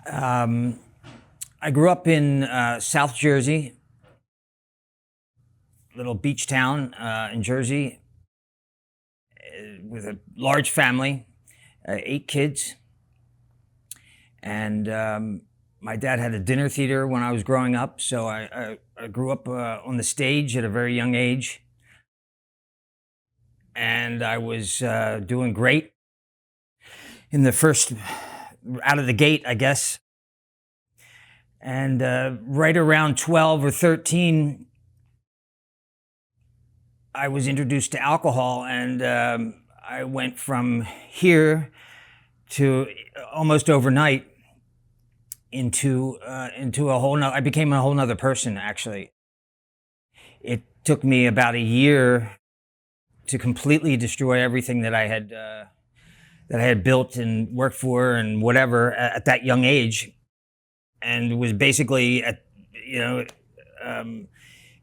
I grew up in South Jersey, little beach town in Jersey, with a large family, 8 kids. And my dad had a dinner theater when I was growing up, so I grew up on the stage at a very young age. And I was doing great in the first, out of the gate, I guess. And right around 12 or 13, I was introduced to alcohol, and I went from here to almost overnight into a whole nother, I became a whole nother person, actually. It took me about a year to completely destroy everything that I had built and worked for and whatever at that young age, and was basically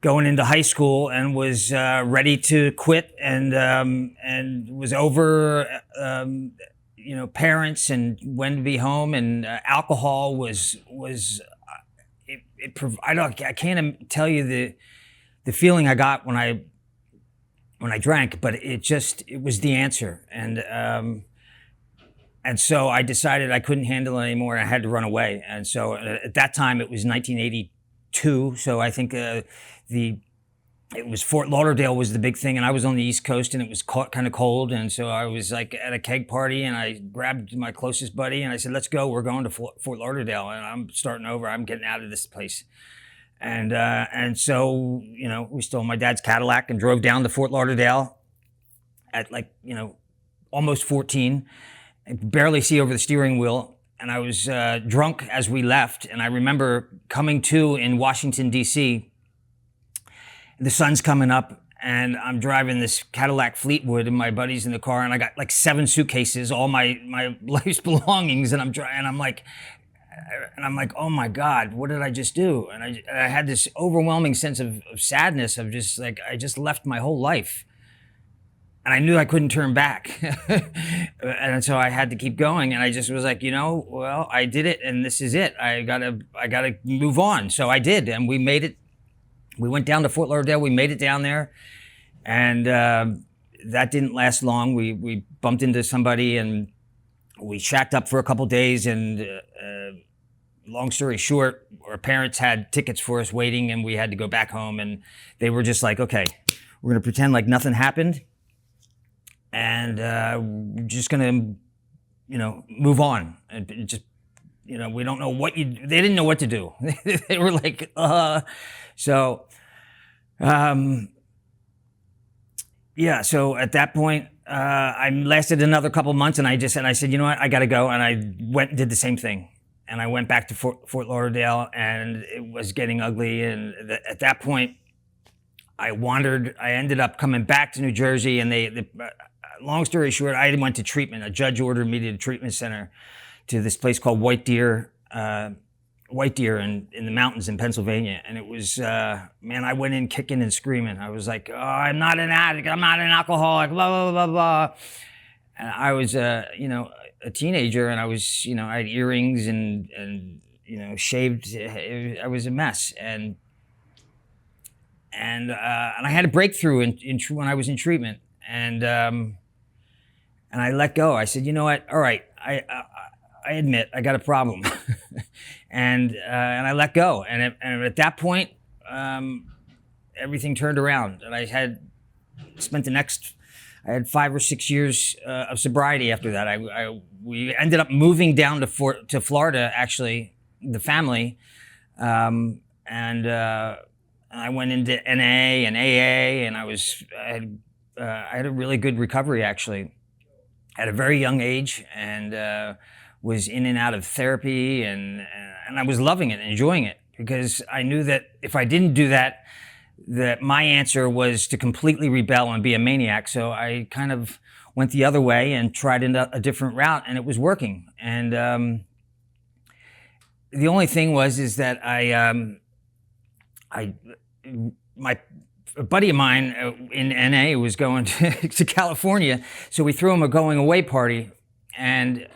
going into high school and was ready to quit, and was over parents and when to be home, and alcohol was I can't tell you the feeling I got when I drank, but it was the answer. And so I decided I couldn't handle it anymore, and I had to run away. And so at that time, it was 1982. So I think it was Fort Lauderdale was the big thing, and I was on the East Coast, and it was kind of cold. And so I was like at a keg party, and I grabbed my closest buddy, and I said, "Let's go. We're going to Fort Lauderdale, and I'm starting over. I'm getting out of this place." And so we stole my dad's Cadillac and drove down to Fort Lauderdale at almost 14. I could barely see over the steering wheel, and I was drunk as we left. And I remember coming to in Washington, D.C. The sun's coming up, and I'm driving this Cadillac Fleetwood, and my buddy's in the car, and I got like 7 suitcases, all my life's belongings, and I'm like, oh my God, what did I just do? And I had this overwhelming sense of sadness of just like, I just left my whole life. And I knew I couldn't turn back. And so I had to keep going. And I just was like, well, I did it, and this is it. I gotta move on. So I did, and we made it. We went down to Fort Lauderdale. We made it down there. And that didn't last long. We bumped into somebody, and we shacked up for a couple days. And long story short, our parents had tickets for us waiting, and we had to go back home. And they were just like, okay, we're gonna pretend like nothing happened. And we're just gonna, move on. And just, we don't know what they didn't know what to do. They were like, So, yeah, so at that point, I lasted another couple months, and I said, you know what, I gotta go. And I went and did the same thing. And I went back to Fort Lauderdale, and it was getting ugly. And at that point, I ended up coming back to New Jersey, and long story short, I went to treatment. A judge ordered me to a treatment center to this place called White Deer in the mountains in Pennsylvania. And it was, man, I went in kicking and screaming. I was like, oh, I'm not an addict. I'm not an alcoholic, blah, blah, blah, blah. And I was, a teenager, and I was, I had earrings and shaved. I was a mess. And I had a breakthrough when I was in treatment. And I let go. I said, you know what? All right, I admit I got a problem, and I let go. And at that point, everything turned around. And I had 5 or 6 years of sobriety after that. We ended up moving down to Florida, actually, the family, and I went into NA and AA, and I had a really good recovery, actually, at a very young age, and was in and out of therapy, and I was loving it and enjoying it, because I knew that if I didn't do that, that my answer was to completely rebel and be a maniac. So I kind of went the other way and tried a different route, and it was working. And the only thing is that a buddy of mine in NA was going to California, so we threw him a going away party, and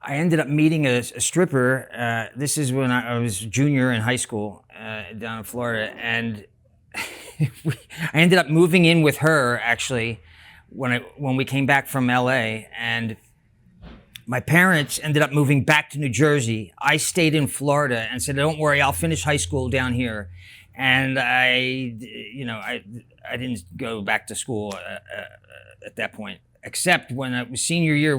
I ended up meeting a stripper. This is when I was junior in high school down in Florida, and I ended up moving in with her actually when we came back from LA, and my parents ended up moving back to New Jersey. I stayed in Florida and said, "Don't worry, I'll finish high school down here." And I didn't go back to school at that point, except when it was senior year,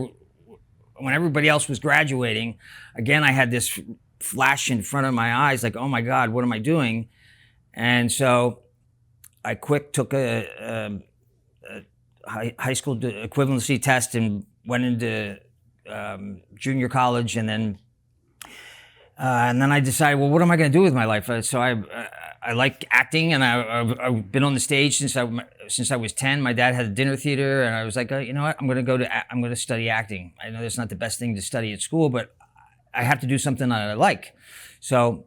when everybody else was graduating. Again, I had this flash in front of my eyes, like, "Oh my God, what am I doing?" And so I took a high school equivalency test and went into junior college, and then I decided, well, what am I going to do with my life? So I like acting, and I've been on the stage since I was 10. My dad had a dinner theater, and I was like, you know what? I'm going to study acting. I know that's not the best thing to study at school, but I have to do something that I like. So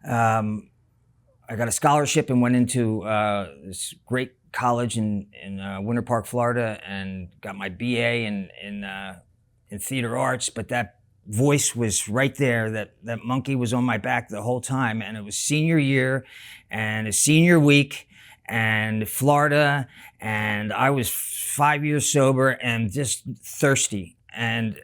I got a scholarship and went into this great college in Winter Park, Florida, and got my BA in theater arts. But that voice was right there. That monkey was on my back the whole time. And it was senior year and a senior week and Florida, and I was 5 years sober and just thirsty. And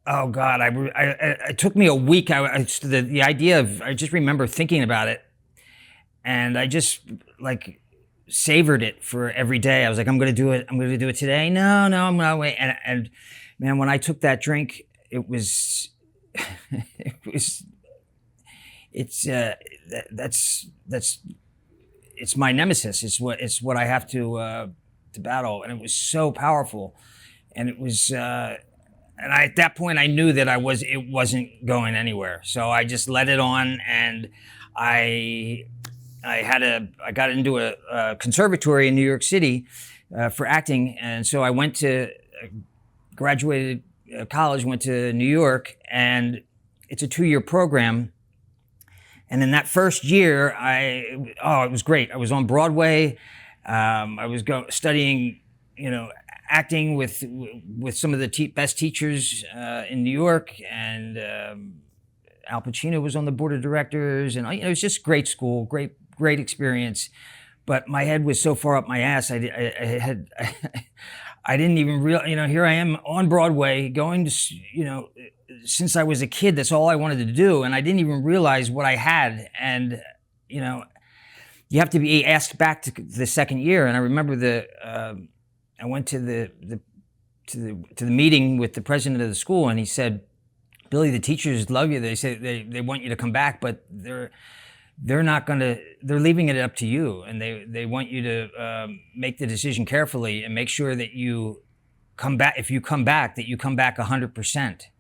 oh God, it took me a week. The idea of, I just remember thinking about it, and I just like savored it for every day. I was like, I'm going to do it. I'm going to do it today. No, I'm going to wait. And man, when I took that drink, it's my nemesis. It's what I have to battle. And it was so powerful. And it was, at that point I knew that it wasn't going anywhere. So I just let it on, and I got into a conservatory in New York City for acting. And so I went to, graduated college, went to New York, and it's a 2-year program. And in that first year, it was great. I was on Broadway. I was studying, acting with some of the best teachers in New York, and Al Pacino was on the board of directors, and it was just great school, great experience. But my head was so far up my ass, I didn't even realize, here I am on Broadway going to, since I was a kid, that's all I wanted to do. And I didn't even realize what I had. And, you have to be asked back to the second year. And I remember I went to the meeting with the president of the school, and he said, "Billy, the teachers love you. They say they want you to come back, but they're leaving it up to you, and they want you to make the decision carefully and make sure that you come back. If you come back, that you come back 100%,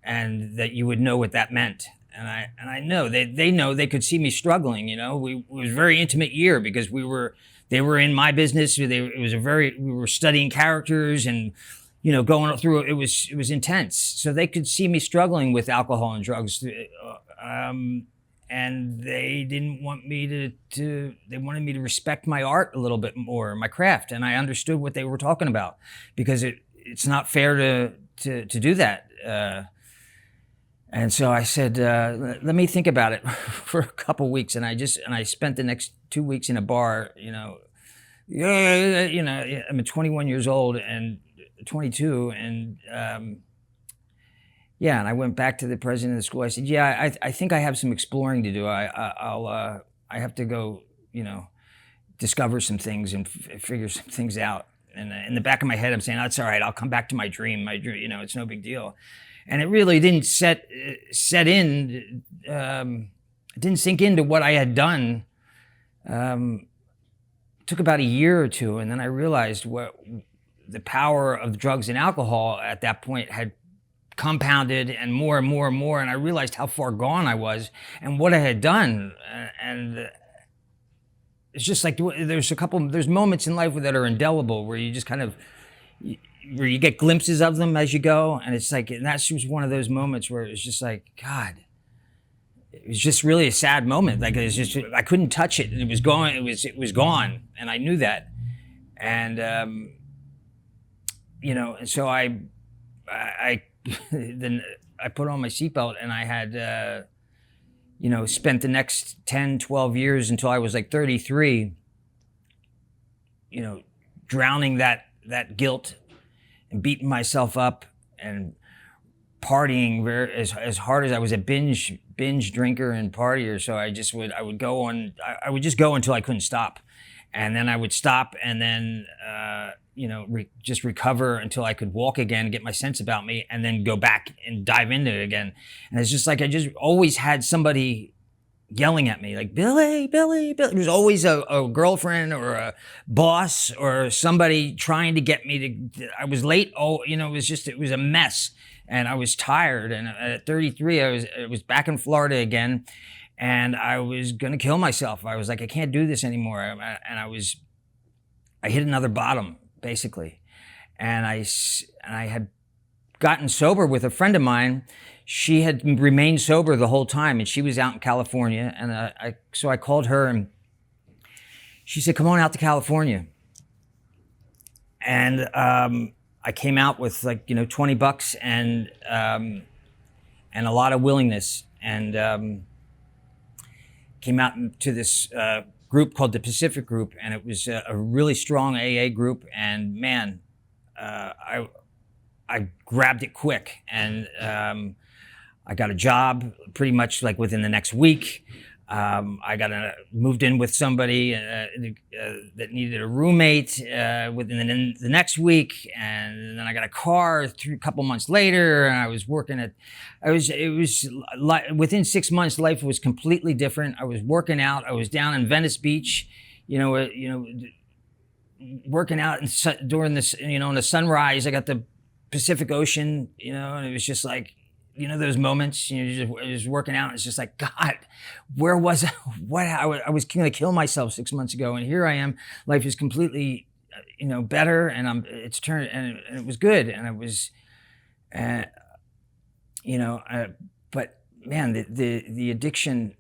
and that you would know what that meant." And I know they know, they could see me struggling. It was a very intimate year because they were in my business. We were studying characters and, going through it. It was intense. So they could see me struggling with alcohol and drugs. And they didn't want me they wanted me to respect my art a little bit more, my craft. And I understood what they were talking about, because it's not fair to do that. And so I said, let me think about it for a couple weeks. And I spent the next 2 weeks in a bar, I'm 21 years old and 22. And, and I went back to the president of the school. I said, "Yeah, I think I have some exploring to do. I have to go, discover some things and figure some things out." And in the back of my head, I'm saying, "That's all right. I'll come back to my dream. It's no big deal." And it really didn't set in. It didn't sink into what I had done. It took about a year or two, and then I realized what the power of drugs and alcohol at that point had compounded, and more and more and more. And I realized how far gone I was and what I had done. And it's just like, there's moments in life that are indelible, where you just kind of, where you get glimpses of them as you go. And it's like, and that's just one of those moments where it's just like, God, it was just really a sad moment. Like, it's just, I couldn't touch it, and it was gone. It was gone. And I knew that. And, and so I I then I put on my seatbelt, and I had spent the next 10, 12 years until I was like 33, drowning that guilt and beating myself up and partying as hard as I was a binge drinker and partier. So I would just go until I couldn't stop, and then I would stop, and then just recover until I could walk again, get my sense about me, and then go back and dive into it again. And it's just like I just always had somebody yelling at me like, Billy, Billy, Billy. There was always a girlfriend or a boss or somebody trying to get me to. I was late. It was a mess, and I was tired. And at 33, I was back in Florida again, and I was gonna kill myself. I was like, I can't do this anymore. I hit another bottom basically, and I had gotten sober with a friend of mine. She had remained sober the whole time, and she was out in California. And so I called her, and she said, "Come on out to California." And I came out with like $20 and a lot of willingness, and came out to this group called the Pacific Group, and it was a really strong AA group. And man, I grabbed it quick, and I got a job pretty much like within the next week. I moved in with somebody that needed a roommate within the next week, and then I got a car a couple months later, and I was working within 6 months, life was completely different. I was working out. I was down in Venice Beach, working out during this, in the sunrise. I got the Pacific Ocean, and it was just like, those moments, just working out. And it's just like, God, where was I? I was going to kill myself 6 months ago, and here I am. Life is completely, better, and it's turned, and it was good, and it was, but man, the addiction,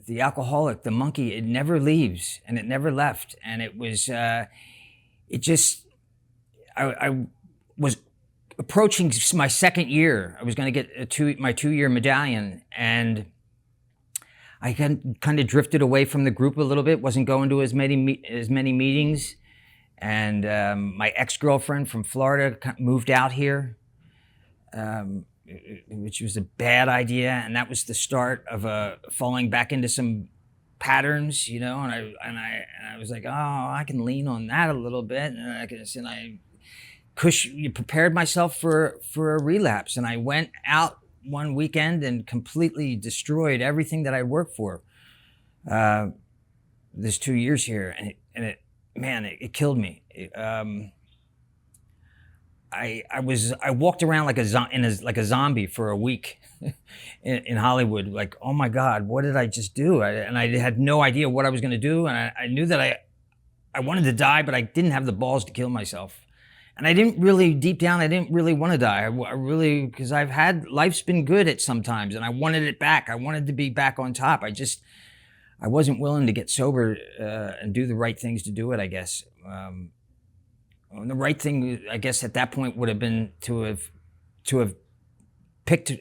the alcoholic, the monkey, it never leaves, and it never left, and it was, I was approaching my second year. I was going to get my 2-year medallion, and I kind of drifted away from the group a little bit. Wasn't going to as many meetings, and my ex-girlfriend from Florida moved out here, which was a bad idea, and that was the start of falling back into some patterns, and I was like, oh, I can lean on that a little bit, and I prepared myself for a relapse, and I went out one weekend and completely destroyed everything that I worked for this 2 years here, and it killed me. I walked around like a zombie for a week in Hollywood, like, oh my God, what did I just do? And I had no idea what I was going to do, and I knew that I wanted to die, but I didn't have the balls to kill myself. And I didn't really, deep down, I didn't really want to die. Because life's been good at sometimes, and I wanted it back. I wanted to be back on top. I wasn't willing to get sober and do the right things to do it, I guess. And the right thing, I guess, at that point would have been to have picked,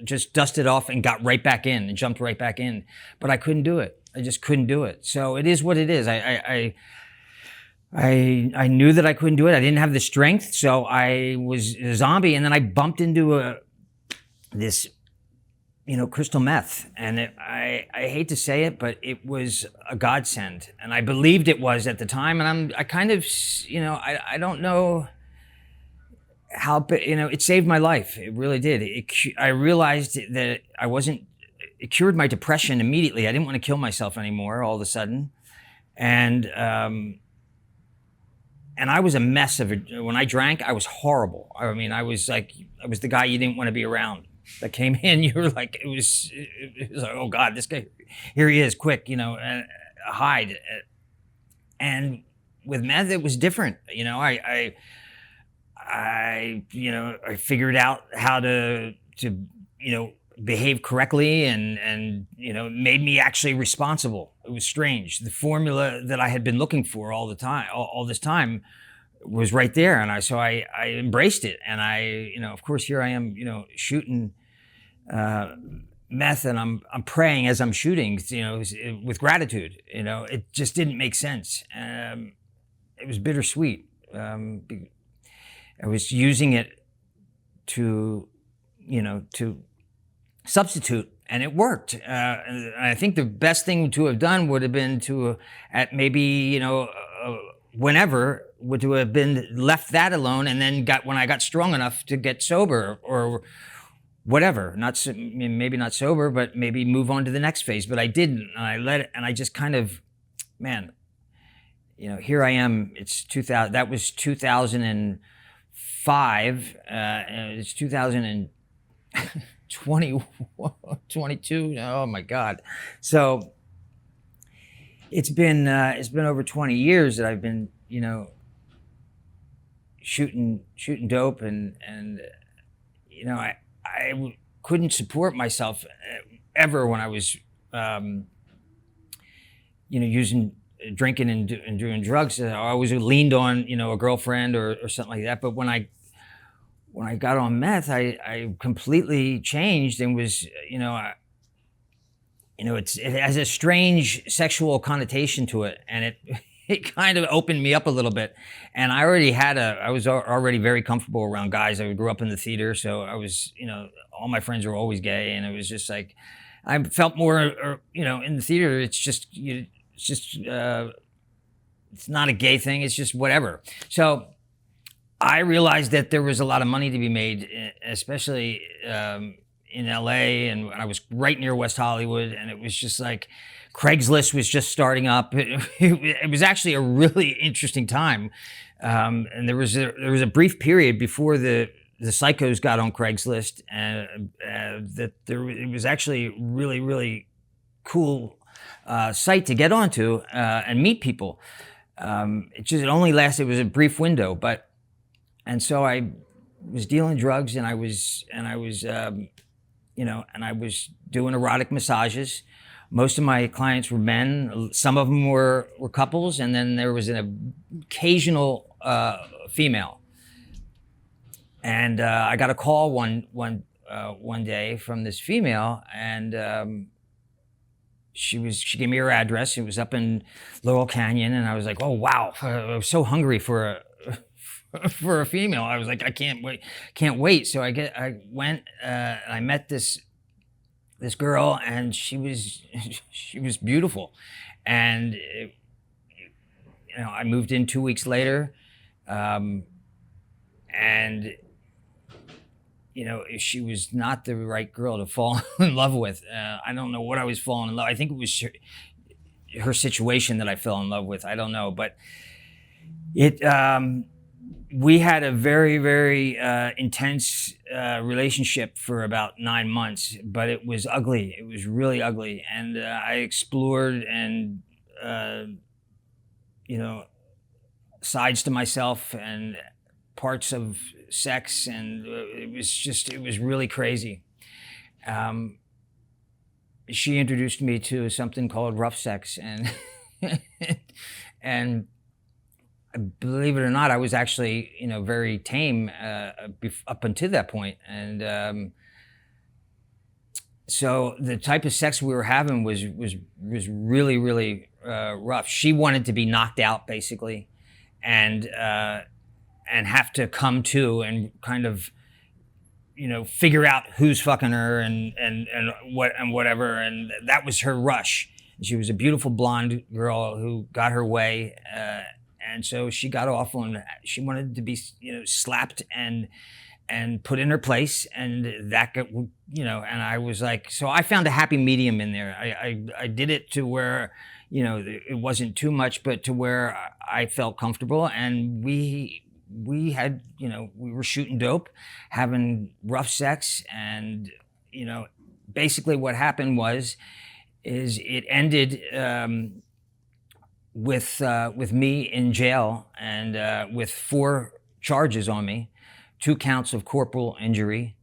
just dusted off and got right back in and jumped right back in. But I couldn't do it. I just couldn't do it. So it is what it is. I knew that I couldn't do it. I didn't have the strength, so I was a zombie. And then I bumped into this, crystal meth. And I hate to say it, but it was a godsend. And I believed it was at the time. And I kind of, I don't know how, it saved my life. It really did. I realized that it cured my depression immediately. I didn't want to kill myself anymore all of a sudden. And I was a mess when I drank, I was horrible. I mean, I was the guy you didn't want to be around that came in. You were like, it was like, oh God, this guy, here he is, quick, and hide. And with meth, it was different. I figured out how to behave correctly, and it made me actually responsible. It was strange. The formula that I had been looking for all this time was right there, and I embraced it, and of course here I am, shooting meth, and I'm praying as I'm shooting, with gratitude. It just didn't make sense. It was bittersweet. I was using it to substitute, and it worked. And I think the best thing to have done would have been to, at maybe whenever, would to have been left that alone, and then when I got strong enough to get sober or whatever, maybe not sober, but maybe move on to the next phase. But I didn't, and I let it, and I just kind of, man, here I am. It's 2000. That was 2005. And it's 2020, 22. Oh my God! So it's been over 20 years that I've been, shooting dope, and I couldn't support myself ever when I was, drinking and doing drugs. I always leaned on, a girlfriend or something like that. But when I got on meth, I completely changed and was, it has a strange sexual connotation to it, and it kind of opened me up a little bit. And I was already very comfortable around guys. I grew up in the theater, so I was, all my friends were always gay, and it was just like, I felt more, in the theater, it's not a gay thing, it's just whatever. So I realized that there was a lot of money to be made, especially in LA, and I was right near West Hollywood, and it was just like, Craigslist was just starting up. It was actually a really interesting time, and there was a brief period before the psychos got on Craigslist, and it was actually really, really cool site to get onto and meet people. It only lasted. It was a brief window, and so I was dealing drugs, and I was doing erotic massages. Most of my clients were men. Some of them were couples, and then there was an occasional female. And I got a call one day from this female, and she gave me her address. It was up in Laurel Canyon, and I was like, oh wow! I was so hungry for a female. I was like, I can't wait. So I went. I met this girl, and she was beautiful, and I moved in 2 weeks later, and she was not the right girl to fall in love with. I don't know what I was falling in love. I think it was her situation that I fell in love with. I don't know, but we had a very, very intense relationship for about 9 months, but it was ugly. It was really ugly. And I explored and, sides to myself and parts of sex. And it was really crazy. She introduced me to something called rough sex. And, and believe it or not, I was actually, very tame up until that point. And so the type of sex we were having was really, really rough. She wanted to be knocked out, basically, and have to come to and kind of, figure out who's fucking her and whatever. And that was her rush. She was a beautiful blonde girl who got her way. And so she got off on, she wanted to be, slapped and put in her place, and that got, and I was like, so I found a happy medium in there. I did it to where, it wasn't too much, but to where I felt comfortable, and we had, we were shooting dope, having rough sex, and, basically what happened is it ended, with me in jail, and with 4 charges on me, 2 counts of corporal injury,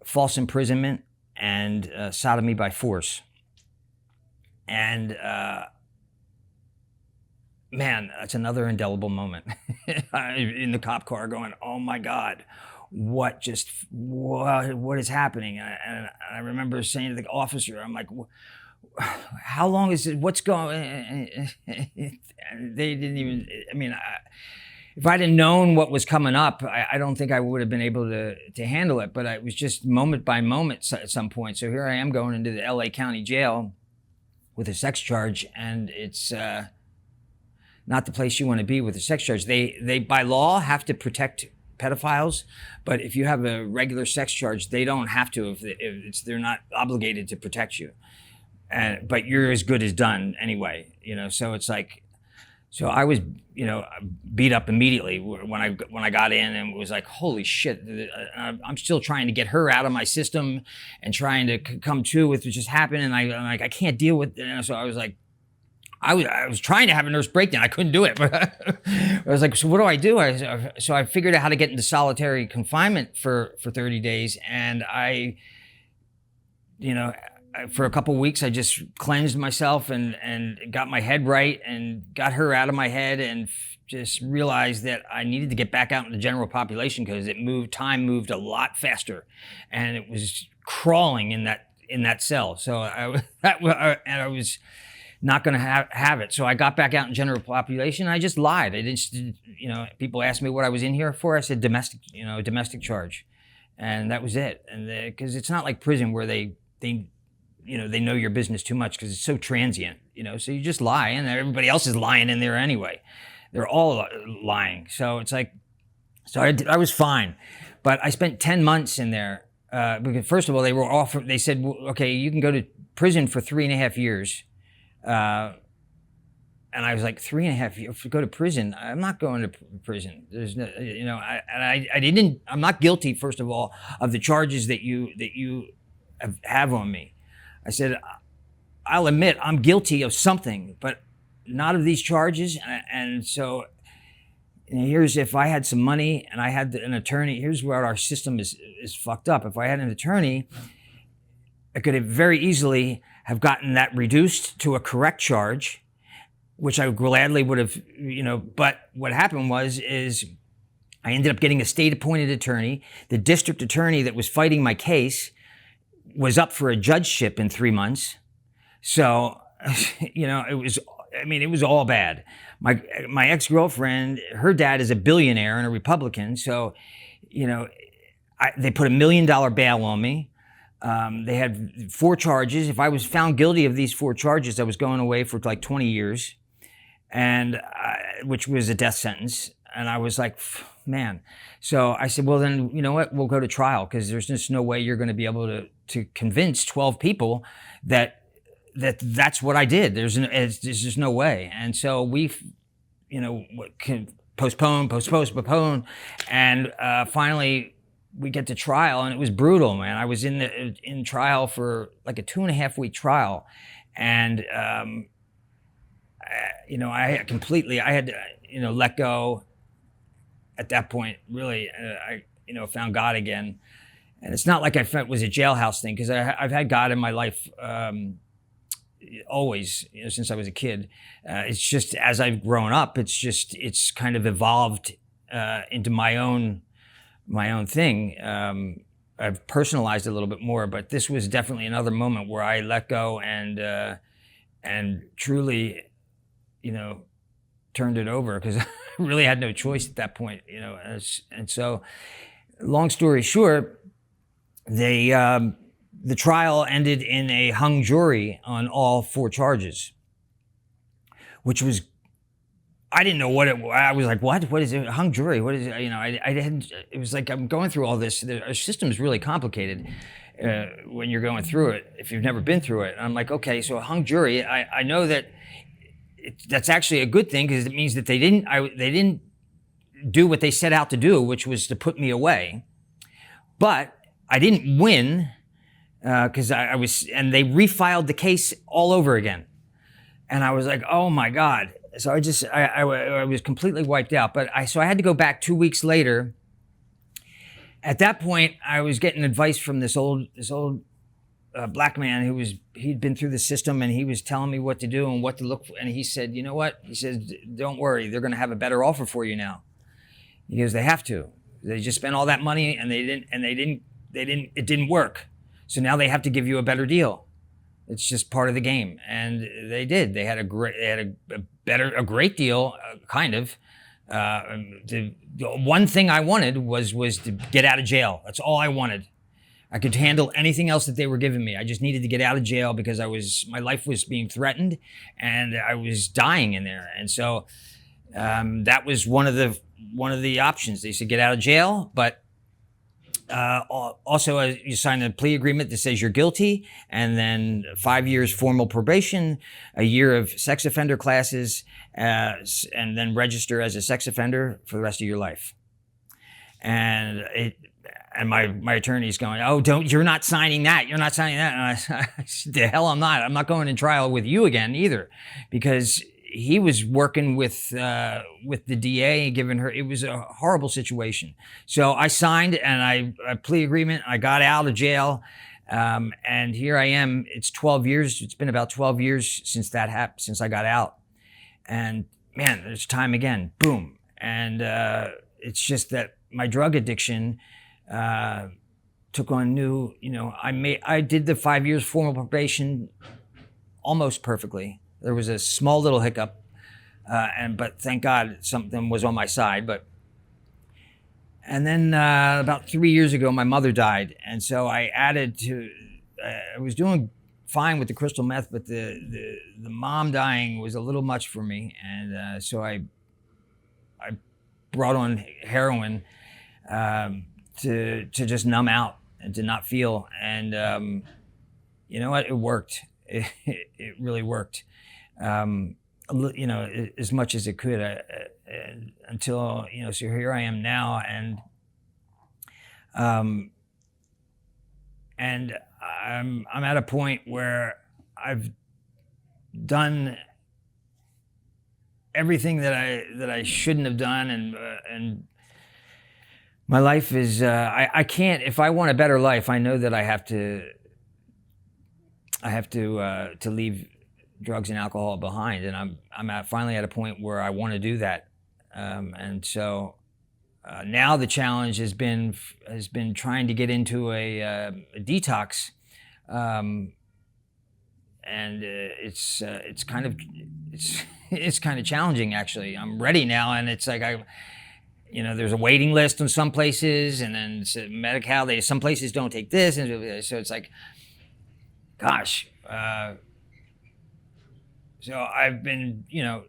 false imprisonment, and sodomy by force. And man, that's another indelible moment in the cop car going, oh my God, what is happening? And I remember saying to the officer, I'm like, how long is it? What's going? They didn't even, I mean, if I'd have known what was coming up, I don't think I would have been able to handle it, but it was just moment by moment at some point. So here I am going into the LA County Jail with a sex charge, and it's not the place you want to be with a sex charge. They by law have to protect pedophiles, but if you have a regular sex charge, they don't have to. If they're not obligated to protect you, but you're as good as done anyway. So it's like, so I was, beat up immediately when I got in, and it was like, holy shit! I'm still trying to get her out of my system and trying to come to with what just happened, and I'm like, I can't deal with it. So I was like, I was trying to have a nervous breakdown. I couldn't do it. But I was like, so what do I do? So I figured out how to get into solitary confinement for 30 days. And for a couple of weeks, I just cleansed myself and got my head right and got her out of my head, and just realized that I needed to get back out in the general population because time moved a lot faster, and it was crawling in that cell. So I was not going to have it. So I got back out in general population. I just lied. I didn't, people asked me what I was in here for. I said domestic charge, and that was it. And because it's not like prison where they know your business too much because it's so transient, so you just lie, and everybody else is lying in there anyway. They're all lying. So it's like, I was fine, but I spent 10 months in there. Because first of all, they said, well, okay, you can go to prison for 3.5 years. And I was like, 3.5 years, go to prison? I'm not going to prison. There's no, I'm not guilty, first of all, of the charges that you have on me. I said, I'll admit I'm guilty of something, but not of these charges. And so here's, if I had some money and I had an attorney, here's where our system is fucked up. If I had an attorney, I could have very easily have gotten that reduced to a correct charge, which I gladly would have, but what happened is I ended up getting a state-appointed attorney. The district attorney that was fighting my case was up for a judgeship in 3 months. So, it was all bad. My ex-girlfriend, her dad is a billionaire and a Republican. So, they put $1 million bail on me. They had 4 charges. If I was found guilty of these 4 charges, I was going away for like 20 years, and which was a death sentence. And I was like, man. So I said, well, then, you know what? We'll go to trial, because there's just no way you're going to be able to convince 12 people that's what I did. There's just no way. And so we, can postpone. And finally, we get to trial, and it was brutal, man. I was in trial for like a 2.5-week trial. And, I had to, let go. At that point, really, I found God again. And it's not like it was a jailhouse thing, because I've had God in my life always, since I was a kid. It's just, as I've grown up, it's kind of evolved into my own thing. I've personalized it a little bit more, but this was definitely another moment where I let go and truly, turned it over, because I really had no choice at that point, and so, long story short, the trial ended in a hung jury on all 4 charges, which was, I didn't know what it was. I was like, what is it? A hung jury? What is it? I didn't, it was like, I'm going through all this. Our system is really complicated when you're going through it, if you've never been through it. And I'm like, okay, so a hung jury, I know that that's actually a good thing, because it means that they didn't do what they set out to do, which was to put me away. But I didn't win, because and they refiled the case all over again. And I was like, oh my God. So I was completely wiped out. But so I had to go back 2 weeks later. At that point, I was getting advice from this old a black man he'd been through the system, and he was telling me what to do and what to look for. And he said, you know what? He said, don't worry, they're going to have a better offer for you now. He goes, they have to. They just spent all that money and it didn't work. So now they have to give you a better deal. It's just part of the game. And they did. They had a great deal, kind of. The one thing I wanted was to get out of jail. That's all I wanted. I could handle anything else that they were giving me. I just needed to get out of jail because my life was being threatened and I was dying in there. And so that was one of the options. They said get out of jail, but also you sign a plea agreement that says you're guilty, and then 5 years formal probation, a year of sex offender classes, and then register as a sex offender for the rest of your life. And my attorney's going, oh, you're not signing that. You're not signing that. And I said, the hell I'm not. I'm not going in trial with you again either, because he was working with the DA and giving her, it was a horrible situation. So I signed a plea agreement. I got out of jail. And here I am. It's 12 years. It's been about 12 years since that happened, since I got out. And man, there's time again, boom. And it's just that my drug addiction took on new, I did the 5 years formal probation almost perfectly. There was a small little hiccup, but thank God something was on my side. And then about 3 years ago, my mother died, and so I added to. I was doing fine with the crystal meth, but the mom dying was a little much for me, and so I brought on heroin to just numb out and to not feel. And you know what? It worked. It really worked. As much as it could, until, so here I am now, and I'm at a point where I've done everything that I shouldn't have done, and my life is, I can't, if I want a better life, I know that I have to leave drugs and alcohol behind, and I'm finally at a point where I want to do that, and so now the challenge has been trying to get into a detox, and it's kind of challenging, actually. I'm ready now, and it's like there's a waiting list in some places, and then Medi-Cal, some places don't take this, and so it's like, gosh. So I've been, the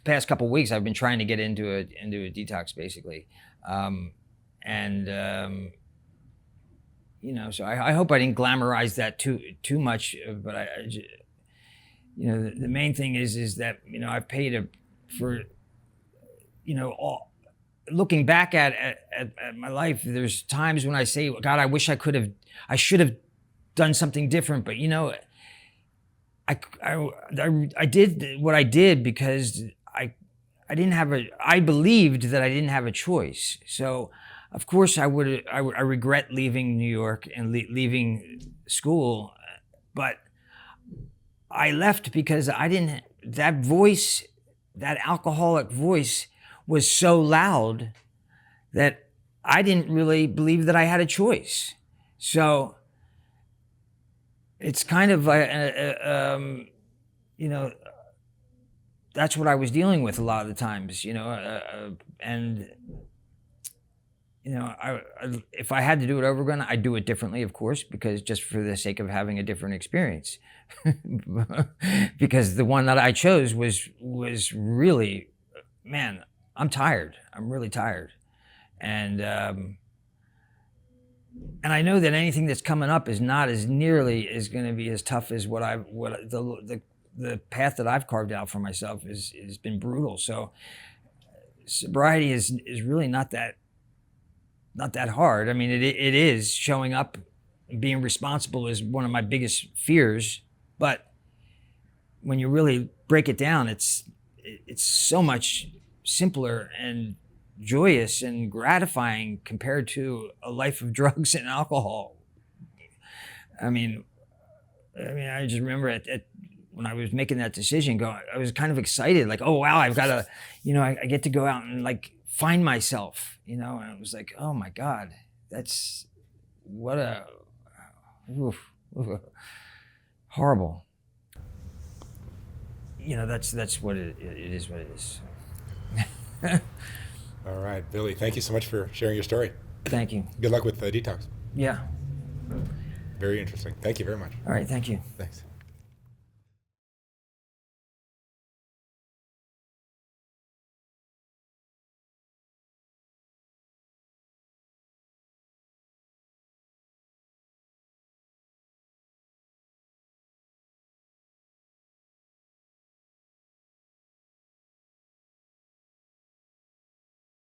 past couple of weeks, I've been trying to get into a detox, basically, so I hope I didn't glamorize that too much, but the main thing is that I've paid for looking back at my life. There's times when I say, God, I wish I should have done something different, but I did what I did because I believed that I didn't have a choice. So of course I regret leaving New York and leaving school, but I left because that voice, that alcoholic voice, was so loud that I didn't really believe that I had a choice. So it's kind of, that's what I was dealing with a lot of the times, and, if I had to do it over again, I'd do it differently, of course, because just for the sake of having a different experience. Because the one that I chose was really, man, I'm tired. I'm really tired. And I know that anything that's coming up is not as nearly is going to be as tough as the path that I've carved out for myself has been brutal. So sobriety is really not that hard. I mean, it is. Showing up and being responsible is one of my biggest fears. But when you really break it down, it's so much simpler and joyous and gratifying compared to a life of drugs and alcohol. I mean, I mean, I just remember when I was making that decision, I was kind of excited, like, oh wow, I've got to, I get to go out and like find myself, and it was like, oh my God, that's what a oof, horrible. That's what it is. What it is. All right, Billy, thank you so much for sharing your story. Thank you. Good luck with the detox. Yeah. Very interesting. Thank you very much. All right. Thank you. Thanks.